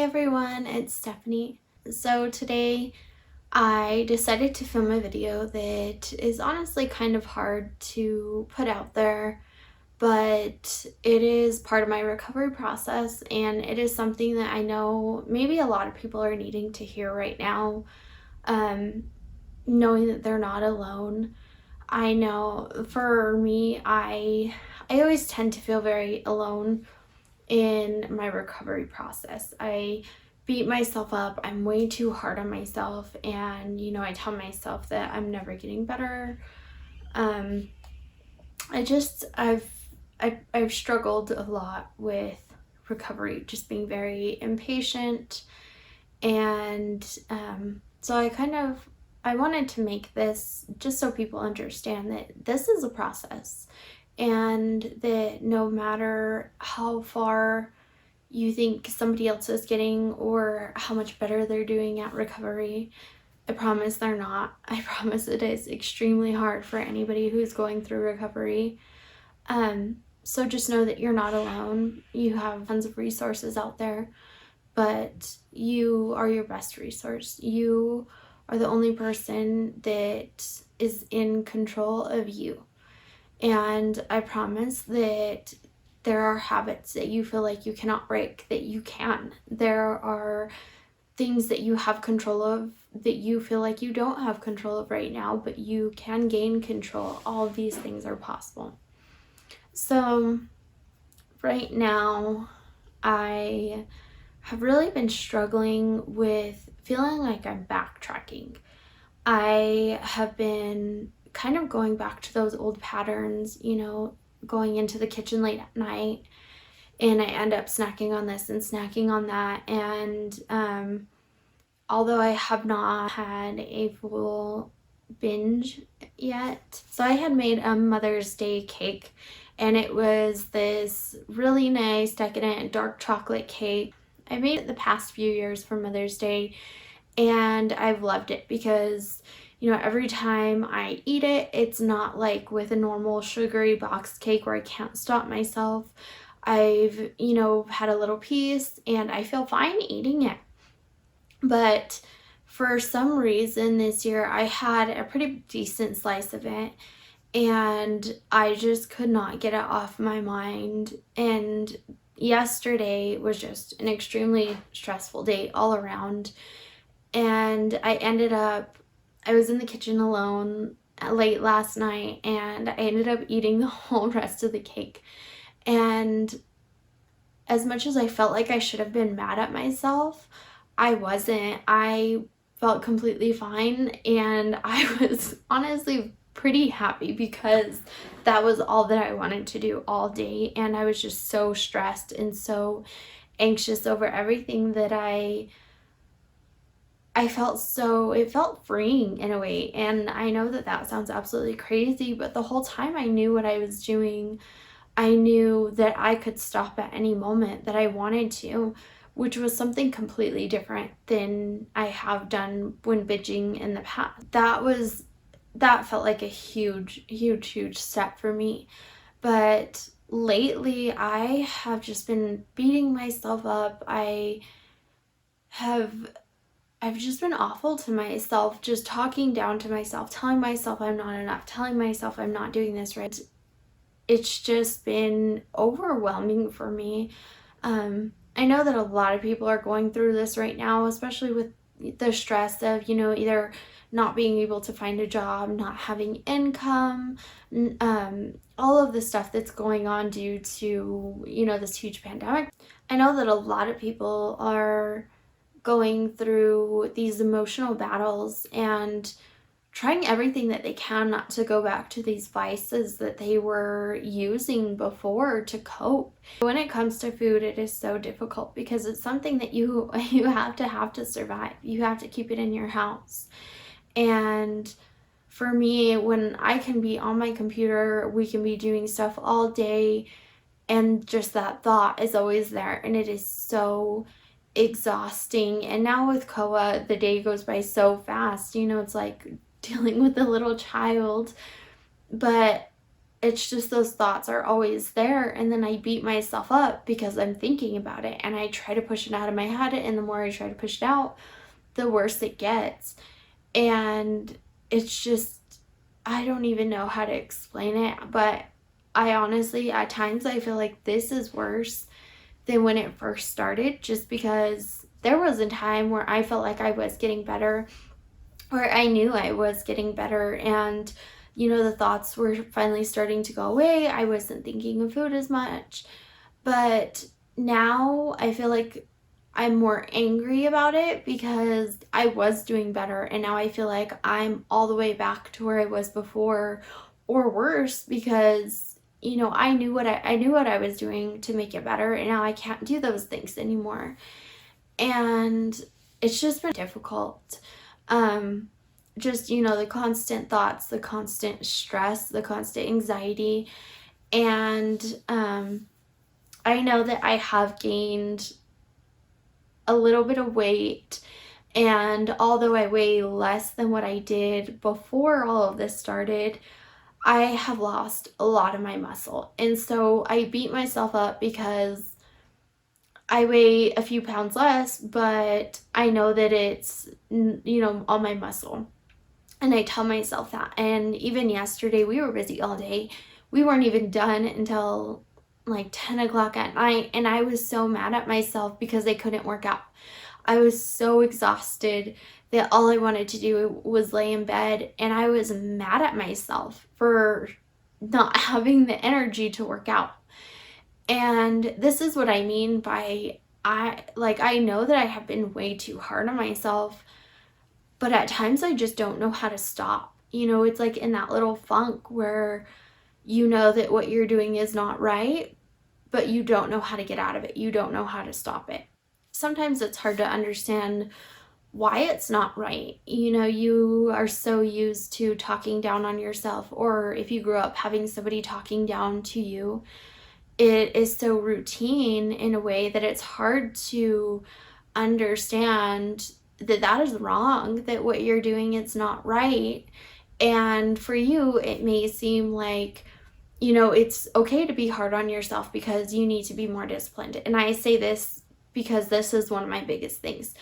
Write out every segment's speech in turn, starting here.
everyone, it's Stephanie. So today I decided to film a video that is honestly kind of hard to put out there, but it is part of my recovery process and it is something that I know maybe a lot of people are needing to hear right now, um, knowing that they're not alone. I know for me, I always tend to feel very alone in my recovery process. I beat myself up. I'm way too hard on myself, and I tell myself that I'm never getting better. Um, I just I've struggled a lot with recovery, just being very impatient, and so I wanted to make this just so people understand that this is a process and that no matter how far you think somebody else is getting or how much better they're doing at recovery, I promise they're not. I promise it is extremely hard for anybody who's going through recovery. So just know that you're not alone. You have tons of resources out there, but you are your best resource. You are the only person that is in control of you. And I promise that there are habits that you feel like you cannot break, that you can. There are things that you have control of that you feel like you don't have control of right now, but you can gain control. All of these things are possible. So right now, I have really been struggling with feeling like I'm backtracking. I have been kind of going back to those old patterns, going into the kitchen late at night, and I end up snacking on this and snacking on that. And although I have not had a full binge yet, so I had made a Mother's Day cake, and it was this really nice, decadent, dark chocolate cake. I made it the past few years for Mother's Day, and I've loved it because every time I eat it, it's not like with a normal sugary box cake where I can't stop myself. I've had a little piece and I feel fine eating it, but for some reason this year I had a pretty decent slice of it and I just could not get it off my mind. And yesterday was just an extremely stressful day all around, and I was in the kitchen alone late last night, and I ended up eating the whole rest of the cake. And as much as I felt like I should have been mad at myself, I wasn't. I felt completely fine, and I was honestly pretty happy because that was all that I wanted to do all day, and I was just so stressed and so anxious over everything that it felt freeing in a way. And I know that that sounds absolutely crazy, but the whole time I knew what I was doing. I knew that I could stop at any moment that I wanted to, which was something completely different than I have done when binging in the past. That felt like a huge step for me. But lately I have just been beating myself up. Have I've just been awful to myself, just talking down to myself, telling myself I'm not enough, telling myself I'm not doing this right. It's just been overwhelming for me. I know that a lot of people are going through this right now, especially with the stress of, either not being able to find a job, not having income, all of the stuff that's going on due to, this huge pandemic. I know that a lot of people are going through these emotional battles and trying everything that they can not to go back to these vices that they were using before to cope. When it comes to food, it is so difficult because it's something that you have to survive. You have to keep it in your house. And for me, when I can be on my computer, we can be doing stuff all day, and just that thought is always there, and it is so exhausting. And now with Koa, the day goes by so fast. It's like dealing with a little child. But it's just those thoughts are always there, and then I beat myself up because I'm thinking about it, and I try to push it out of my head, and the more I try to push it out, the worse it gets. And it's just, I don't even know how to explain it, but I honestly, at times, I feel like this is worse than when it first started, just because there was a time where I felt like I was getting better, or I knew I was getting better, and the thoughts were finally starting to go away. I wasn't thinking of food as much. But now I feel like I'm more angry about it because I was doing better, and now I feel like I'm all the way back to where I was before, or worse, because I knew what I was doing to make it better, and now I can't do those things anymore. And it's just been difficult. Just the constant thoughts, the constant stress, the constant anxiety. And I know that I have gained a little bit of weight, and although I weigh less than what I did before all of this started, I have lost a lot of my muscle. And so I beat myself up because I weigh a few pounds less, but I know that it's all my muscle. And I tell myself that. And even yesterday, we were busy all day. We weren't even done until like 10 o'clock at night. And I was so mad at myself because I couldn't work out. I was so exhausted that all I wanted to do was lay in bed. And I was mad at myself for not having the energy to work out. And this is what I mean by I know that I have been way too hard on myself, but at times I just don't know how to stop. It's like in that little funk where you know that what you're doing is not right, but you don't know how to get out of it. You don't know how to stop it. Sometimes it's hard to understand why it's not right. You are so used to talking down on yourself, or if you grew up having somebody talking down to you, it is so routine in a way that it's hard to understand that is wrong, that what you're doing is not right. And for you, it may seem like, it's okay to be hard on yourself because you need to be more disciplined. And I say this because this is one of my biggest things,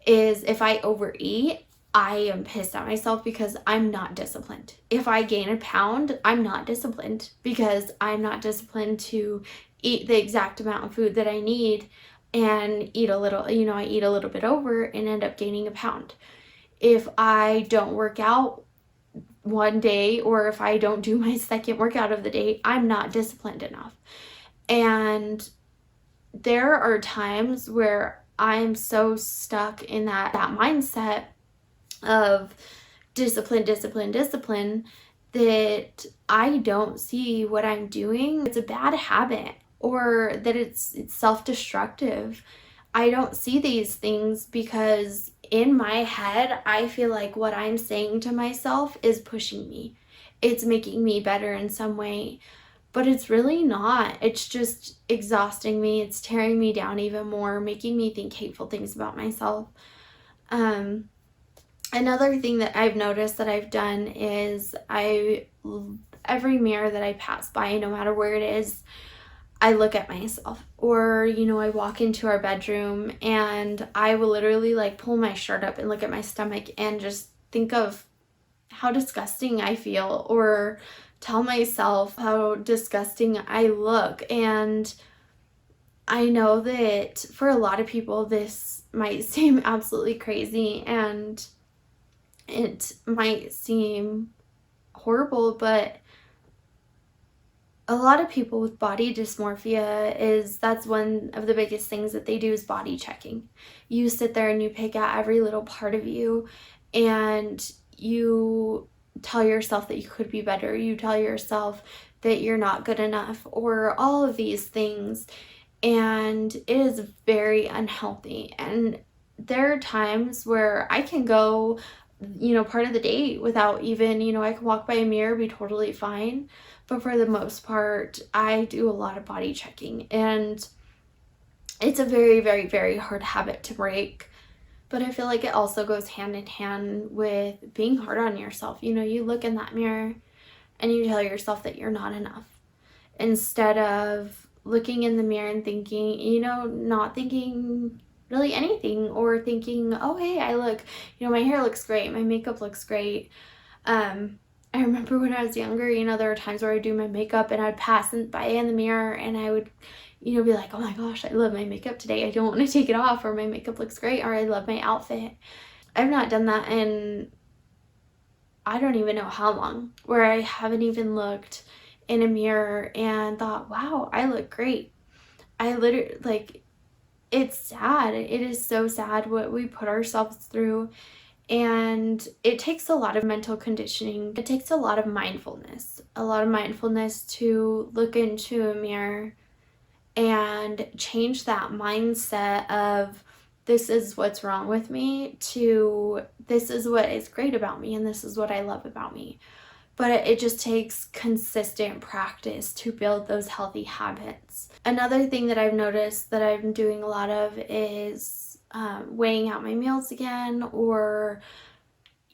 is if I overeat, I am pissed at myself because I'm not disciplined. If I gain a pound, I'm not disciplined because I'm not disciplined to eat the exact amount of food that I need, and eat a little, I eat a little bit over and end up gaining a pound. If I don't work out one day, or if I don't do my second workout of the day, I'm not disciplined enough. And there are times where I'm so stuck in that mindset of discipline, that I don't see what I'm doing. It's a bad habit, or that it's self-destructive. I don't see these things because in my head, I feel like what I'm saying to myself is pushing me. It's making me better in some way, but it's really not. It's just exhausting me. It's tearing me down even more, making me think hateful things about myself. Another thing that I've noticed that I've done is every mirror that I pass by, no matter where it is, I look at myself. Or, I walk into our bedroom and I will literally like pull my shirt up and look at my stomach and just think of how disgusting I feel, or tell myself how disgusting I look. And I know that for a lot of people, this might seem absolutely crazy and it might seem horrible, but a lot of people with body dysmorphia, that's one of the biggest things that they do is body checking. You sit there and you pick out every little part of you, and you tell yourself that you could be better. You tell yourself that you're not good enough, or all of these things. And it is very unhealthy. And there are times where I can go, part of the day without even, I can walk by a mirror, be totally fine. But for the most part, I do a lot of body checking. And it's a very, very, very hard habit to break. But I feel like it also goes hand in hand with being hard on yourself. You look in that mirror and you tell yourself that you're not enough, instead of looking in the mirror and thinking, not thinking really anything, or thinking, oh, hey, my hair looks great, my makeup looks great. I remember when I was younger, there were times where I'd do my makeup and I'd pass by in the mirror and I would, be like, oh my gosh, I love my makeup today. I don't want to take it off, or my makeup looks great, or I love my outfit. I've not done that in I don't even know how long, where I haven't even looked in a mirror and thought, wow, I look great. I literally, it's sad. It is so sad what we put ourselves through. And it takes a lot of mental conditioning. It takes a lot of mindfulness to look into a mirror and change that mindset of, this is what's wrong with me, to this is what is great about me and this is what I love about me. But it just takes consistent practice to build those healthy habits. Another thing that I've noticed that I'm doing a lot of is weighing out my meals again, or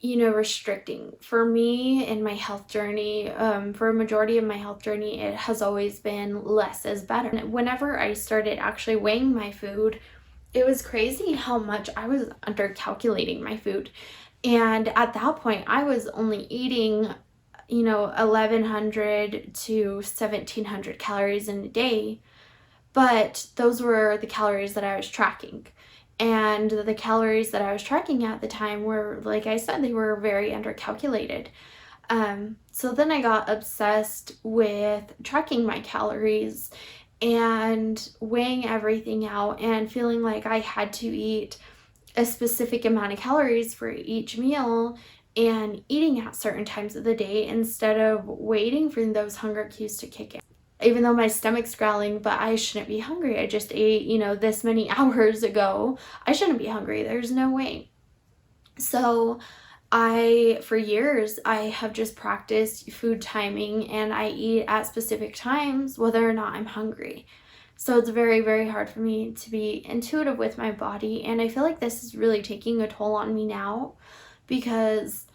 restricting. For me, in my health journey, for a majority of my health journey, it has always been less is better. Whenever I started actually weighing my food, it was crazy how much I was under calculating my food. And at that point, I was only eating, 1,100 to 1,700 calories in a day. But those were the calories that I was tracking. And the calories that I was tracking at the time were, like I said, they were very undercalculated. So then I got obsessed with tracking my calories and weighing everything out and feeling like I had to eat a specific amount of calories for each meal and eating at certain times of the day instead of waiting for those hunger cues to kick in. Even though my stomach's growling, but I shouldn't be hungry. I just ate, this many hours ago. I shouldn't be hungry. There's no way. So for years, I have just practiced food timing, and I eat at specific times whether or not I'm hungry. So it's very, very hard for me to be intuitive with my body. And I feel like this is really taking a toll on me now, because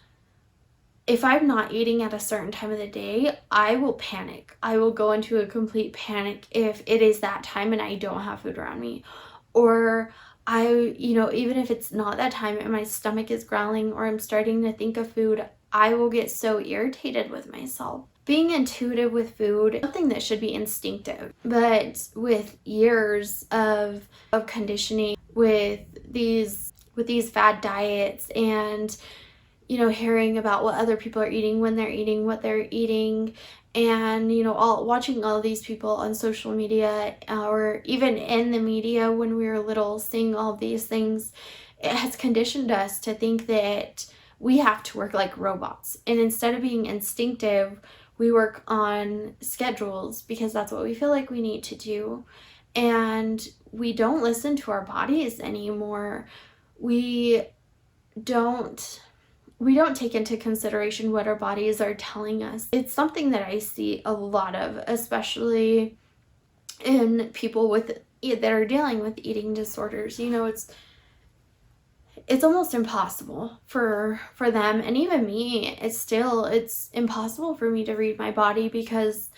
if I'm not eating at a certain time of the day, I will panic. I will go into a complete panic if it is that time and I don't have food around me. Or even if it's not that time and my stomach is growling or I'm starting to think of food, I will get so irritated with myself. Being intuitive with food, something that should be instinctive, but with years of conditioning with these fad diets and hearing about what other people are eating, when they're eating, what they're eating, and watching all these people on social media, or even in the media when we were little, seeing all these things, it has conditioned us to think that we have to work like robots. And instead of being instinctive, we work on schedules because that's what we feel like we need to do. And we don't listen to our bodies anymore. We don't take into consideration what our bodies are telling us. It's something that I see a lot of, especially in people that are dealing with eating disorders. It's almost impossible for them, and even me, it's impossible for me to read my body, because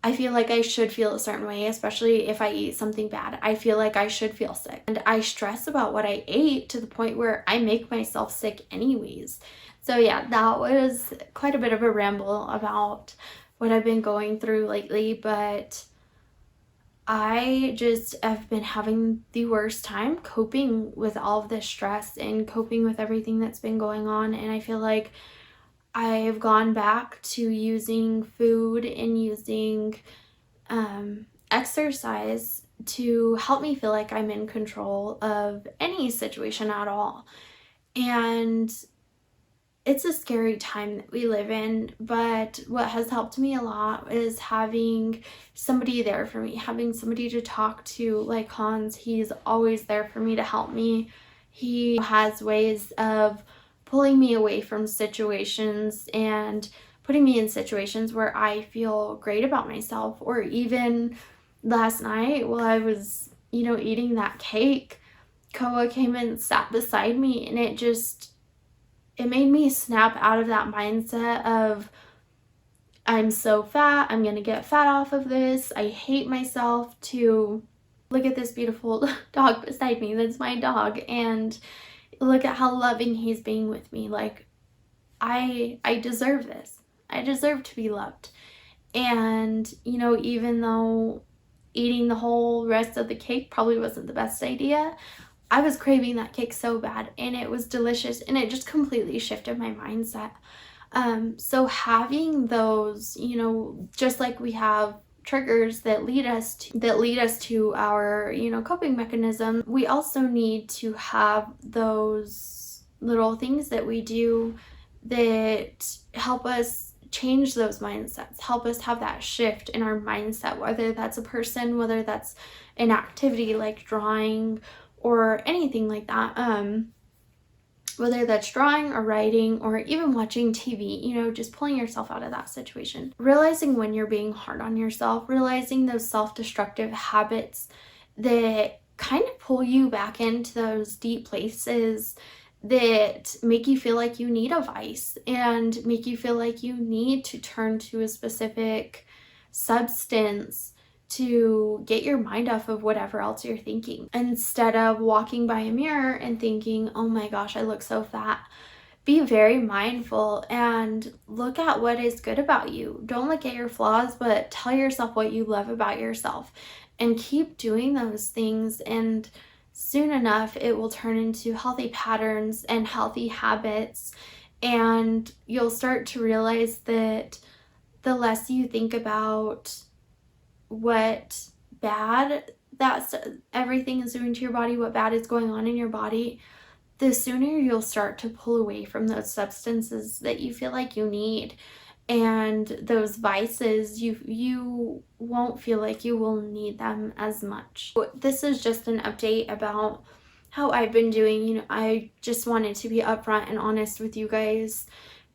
I feel like I should feel a certain way, especially if I eat something bad. I feel like I should feel sick. And I stress about what I ate to the point where I make myself sick anyways. So yeah, that was quite a bit of a ramble about what I've been going through lately, but I just have been having the worst time coping with all of this stress and coping with everything that's been going on. And I feel like I've gone back to using food and using exercise to help me feel like I'm in control of any situation at all. And it's a scary time that we live in, but what has helped me a lot is having somebody there for me, having somebody to talk to, like Hans. He's always there for me to help me. He has ways of pulling me away from situations and putting me in situations where I feel great about myself. Or even last night while I was, eating that cake, Koa came and sat beside me, and it made me snap out of that mindset of I'm so fat, I'm gonna get fat off of this, I hate myself, to look at this beautiful dog beside me, that's my dog, and look at how loving he's being with me. Like, I deserve this. I deserve to be loved. And, you know, even though eating the whole rest of the cake probably wasn't the best idea, I was craving that cake so bad, and it was delicious, and it just completely shifted my mindset. So having those, you know, just like we have triggers that lead us to our, you know, coping mechanism, we also need to have those little things that we do that help us change those mindsets, help us have that shift in our mindset, whether that's a person, whether that's an activity like drawing or anything like that. Whether that's drawing or writing or even watching TV, you know, just pulling yourself out of that situation. Realizing when you're being hard on yourself, realizing those self-destructive habits that kind of pull you back into those deep places that make you feel like you need a vice and make you feel like you need to turn to a specific substance to get your mind off of whatever else you're thinking, instead of walking by a mirror and thinking, oh my gosh, I look so fat. Be very mindful and look at what is good about you. Don't look at your flaws, but tell yourself what you love about yourself and keep doing those things, and soon enough it will turn into healthy patterns and healthy habits, and you'll start to realize that the less you think about what bad that's everything is doing to your body, what bad is going on in your body, the sooner you'll start to pull away from those substances that you feel like you need, and those vices, you won't feel like you will need them as much. This is just an update about how I've been doing. You know, I just wanted to be upfront and honest with you guys,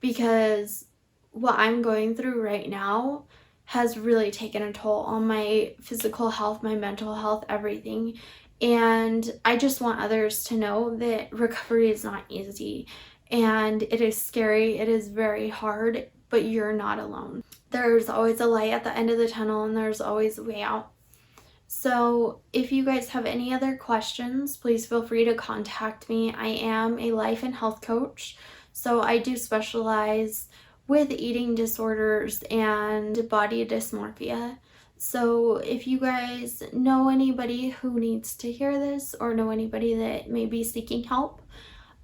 because what I'm going through right now has really taken a toll on my physical health, my mental health, everything. And I just want others to know that recovery is not easy, and it is scary, it is very hard, but you're not alone. There's always a light at the end of the tunnel, and there's always a way out. So if you guys have any other questions, please feel free to contact me. I am a life and health coach, so I do specialize with eating disorders and body dysmorphia. So if you guys know anybody who needs to hear this, or know anybody that may be seeking help,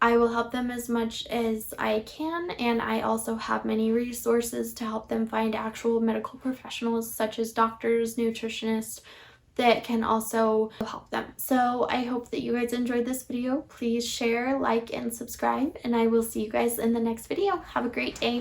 I will help them as much as I can, and I also have many resources to help them find actual medical professionals such as doctors, nutritionists, that can also help them. So I hope that you guys enjoyed this video. Please share, like, and subscribe, and I will see you guys in the next video. Have a great day.